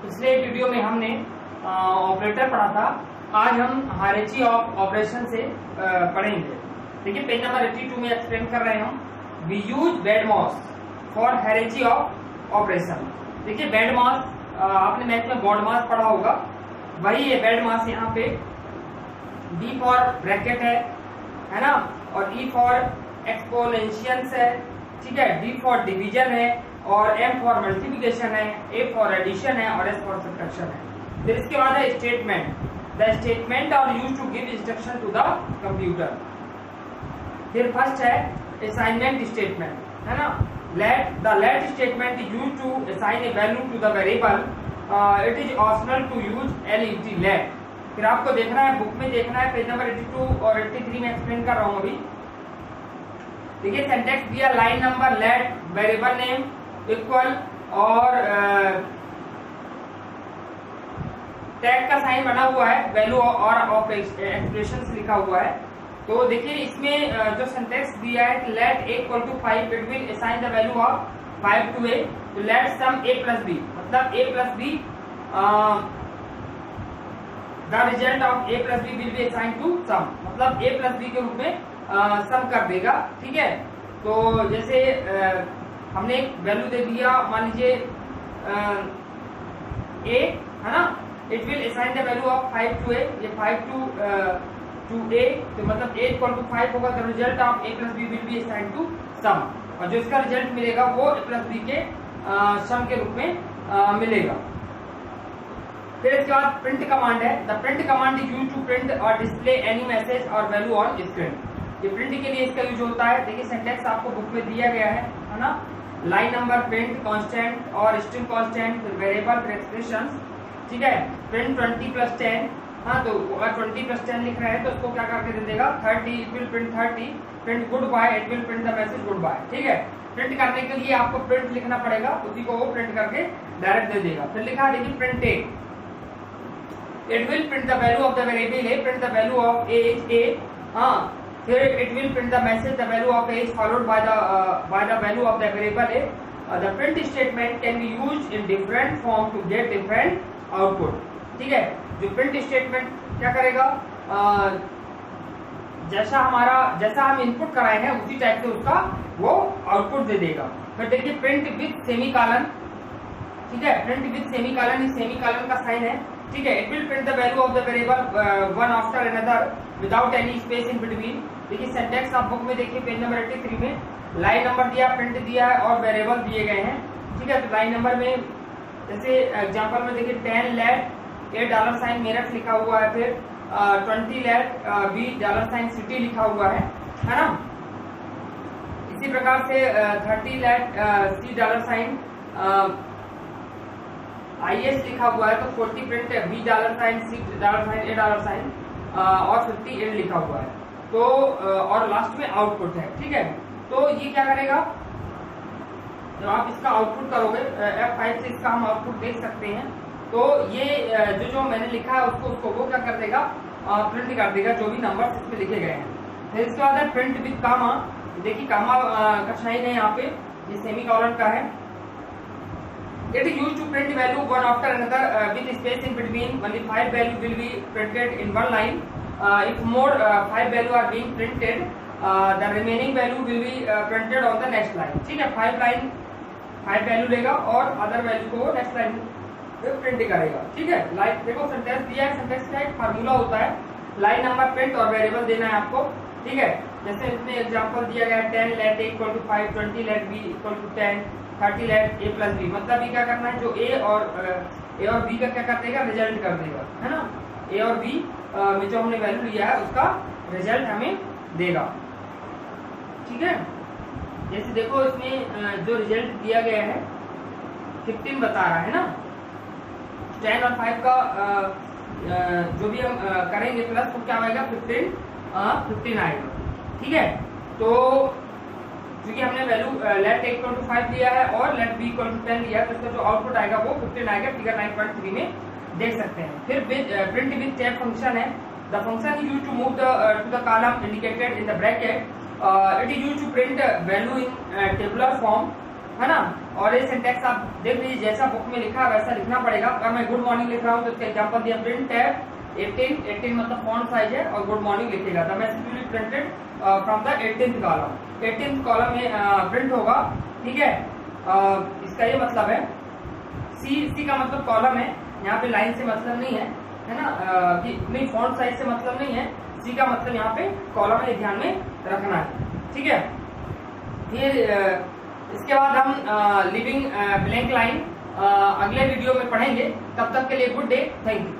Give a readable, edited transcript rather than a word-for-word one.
पिछले वीडियो में हमने ऑपरेटर पढ़ा था। आज हम हायरार्की ऑफ ऑपरेशन से पढ़ेंगे। देखिए पेज नंबर 82 में एक्सप्लेन कर रहे हैं हम। वी यूज BADMAS फॉर हायरार्की ऑफ ऑपरेशन। देखिए BADMAS आपने मैथ में BODMAS पढ़ा होगा, वही है BADMAS। यहाँ पे D फॉर ब्रैकेट है ना, और E फॉर एक्सपोनेंशियल्स है, ठीक है, D फॉर डिवीजन है, और M फॉर मल्टीप्लिकेशन है, A फॉर एडिशन है, और S फॉर सब्ट्रैक्शन है। फिर इसके बाद है statement. The statement are used to give instruction to the computer. फिर फर्स्ट है असाइनमेंट स्टेटमेंट, है ना। Let statement is used to assign a value to the variable. It is optional to use LET let. फिर आपको देखना है, book में देखना है, पेज नंबर 82 और 83 में एक्सप्लेन कर रहा हूं अभी। देखिए सिंटैक्स दिया, line number let variable name equal और टैग का साइन बना हुआ है, वैल्यू और ऑफ एक्सप्रेशन लिखा हुआ है। तो देखिए इसमें जो सिंटैक्स दिया है कि let a equal to 5 it will assign the value of 5 to a। तो let sum a plus b, मतलब a plus b the result of a plus b will be assign to sum, मतलब a plus b के रूप में सम कर देगा, ठीक है। तो जैसे हमने एक वैल्यू दे दिया, मान लीजिए a, है ना। It will assign the value of 5 to a, ये 5 टू a, तो मतलब a इक्वल टू 5 होगा। The result of a plus b will be assign to sum, और जो इसका रिजल्ट मिलेगा वो a प्लस b के सम के रूप में मिलेगा। फिर इसके बाद प्रिंट कमांड है। The print command is used to print और डिस्प्ले एनी मैसेज और वैल्यू ऑन स्क्रीन। ये प्रिंट के लिए इसका यूज होता है। देखिए सिंटैक्स आपको बुक में दिया गया है ना। लाइन नंबर, प्रिंट कांस्टेंट और स्ट्रिंग कांस्टेंट, फिर वेरिएबल, फिर एक्सप्रेशंस, ठीक है। प्रिंट 20 प्लस 10, हाँ, तो अगर 20 प्लस 10 लिख रहा है तो उसको क्या करके दे देगा 30, it will print 30। Print goodbye, it will print the message goodbye, ठीक है। प्रिंट करने के लिए आपको प्रिंट लिखना पड़ेगा, उसी को वो प्रिंट करके डायरेक्ट दे देगा। फिर लिखा देखिए print a, it will print the value of the variable a, print the value of a is a, हाँ। फिर it will print the message the value of a is followed by the value of the variable a। The print statement can be used in different form to get different output, ठीक है। जो print statement क्या करेगा, जैसा हम input कराए हैं उसी टाइप से उसका वो आउटपुट दे देगा। फिर देखिए प्रिंट विथ सेमीकोलन, ठीक है। प्रिंट विथ सेमीकोलन, इस सेमीकोलन का साइन है, ठीक है। It will print the value of the variable one after another without any space in between. देखिए सिंटैक्स आप बुक में देखिए पेज नंबर 83 में लाइन नंबर दिया, प्रिंट दिया है और वेरिएबल दिए गए हैं, ठीक है। तो लाइन नंबर में जैसे एग्जांपल में देखिए 10 लेट $, मेरठ लिखा हुआ है, फिर 20 लेट $, सिटी लिखा हुआ है ना। इसी प्रकार से 30 लेट $, IS लिखा हुआ है, तो 40 प्रिंट $, $, और 50 एंड लिखा हुआ है। तो और लास्ट में आउटपुट है, ठीक है। तो ये क्या करेगा, जब आप इसका आउटपुट करोगे F5 से इसका हम आउटपुट देख सकते हैं। तो ये जो मैंने लिखा है उसको वो क्या कर देगा, प्रिंट कर देगा, जो भी नंबर इस पे लिखे गए हैं। फिर इसके बाद है प्रिंट विद कामा। देखिए कामा का साइन है यहाँ पे, ये सेमीकोलन का है। It is used to print value one after another with space in between. Only 5 value will be printed in one line. If more 5 value are being printed, the remaining value will be printed on the next line, ठीक है। 5 value लेगा और other value को next line print करेगा, ठीक है। Line देखो syntax दिया है, सिंटैक्स का एक फार्मूला होता है, लाइन नंबर, प्रिंट और वेरिएबल देना है आपको, ठीक है। जैसे इसमें एग्जांपल दिया गया है 10 let a equal to 5, 20 let b equal to 10, 30 let a plus b, मतलब ये क्या करना है, जो a और b का क्या कर देगा, रिजल्ट कर देगा, है ना। a और b में जो हमने वैल्यू लिया है उसका रिजल्ट हमें देगा, ठीक है। जैसे देखो इसमें जो रिजल्ट दिया गया है 15 बता रहा है ना। 10 और 5 का जो भी हम करेंगे प्लस तो क्या आएगा, 15 आएगा, ठीक है। तो क्योंकि हमने value let a equal to 5 दिया है और लेट b इक्वल टू 10 लिया है, तो इसका जो आउटपुट आएगा वो 15 आएगा, फिगर 9.3 में देख सकते हैं। फिर प्रिंट विद टैब फंक्शन है। The function is used to move to the column indicated in the bracket. It is used to print value in tabular form, है ना। और ये सिंटेक्स आप देख लीजिए, जैसा बुक में लिखा है वैसा लिखना पड़ेगा। अगर मैं गुड मॉर्निंग लिख रहा हूँ तो इसका एग्जाम्पल दिया, प्रिंट टैब 18 मतलब फॉन्ट साइज है और गुड मॉर्निंग लिखेगा। The message will be printed from the 18th column, 18th column में प्रिंट होगा, ठीक है। इसका ये मतलब है, सी का मतलब कॉलम है, यहाँ पे लाइन से मतलब नहीं है ना, कि नहीं फॉन्ट साइज से मतलब नहीं है, सी का मतलब यहाँ पे कॉलम है, ध्यान में रखना है, ठीक है। फिर इसके बाद हम लिविंग ब्लैंक लाइन अगले वीडियो में पढ़ेंगे। तब तक के लिए गुड डे, थैंक यू।